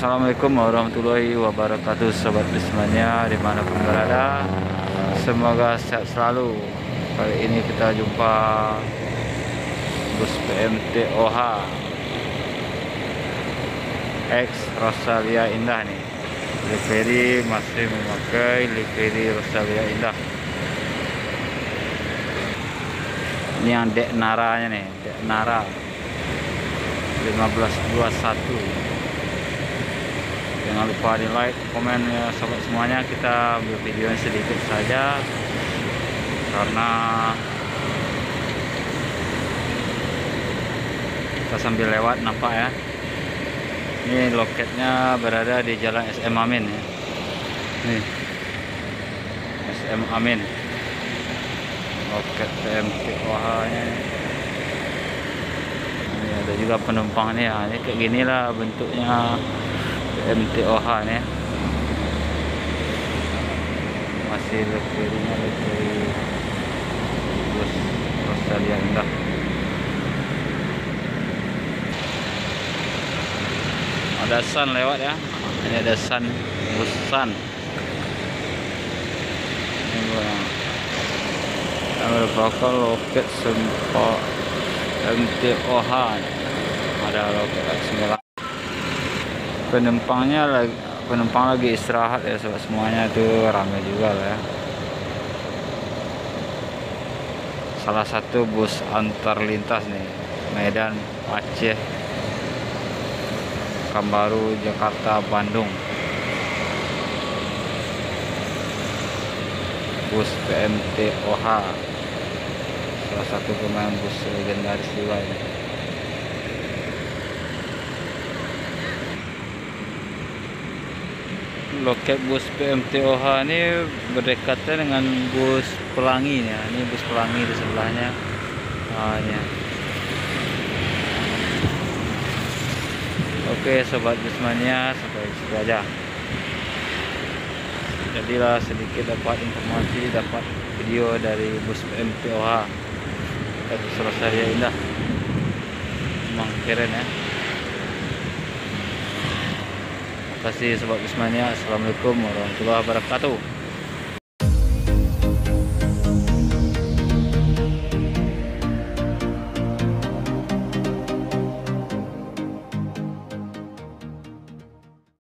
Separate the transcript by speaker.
Speaker 1: Assalamualaikum warahmatullahi wabarakatuh, sobat Bismania dimanapun berada, semoga sehat selalu. Kali ini kita jumpa bus PMTOH X Rosalia Indah nih. Livery masih memakai livery Rosalia Indah. Ini yang Dek Naranya nih, Dek Nara 1521. Jangan lupa di like, komen ya sobat semuanya. Kita ambil video sedikit saja karena kita sambil lewat nampak ya. Ini loketnya berada di Jalan SM Amin ya. Nih SM Amin, loket PMTOH nya. Ini ada juga penumpang nih ya. Ini kayak gini lah bentuknya PMTOH nih, masih liverynya livery bus Rosalia Indah. Ada Sun lewat ya, ini ada Sun, bus Sun. Ini merupakan loket sempat PMTOH. Ada loket X9. Penumpang lagi istirahat ya sobat semuanya, itu ramai juga lah ya. Salah satu bus antar lintas nih, Medan, Aceh, Pekanbaru, Jakarta, Bandung. Bus PMTOH, salah satu pemain bus legendaris juga ini. Loket bus PMTOH ini berdekatan dengan bus Pelangi ya. Ini bus Pelangi di sebelahnya. Ini. Oke sobat Bismania, sampai situ aja. Jadilah sedikit dapat informasi, dapat video dari bus PMTOH X Rosalia Indah. Memang keren ya. Terima kasih sobat Bismania. Assalamualaikum warahmatullahi wabarakatuh.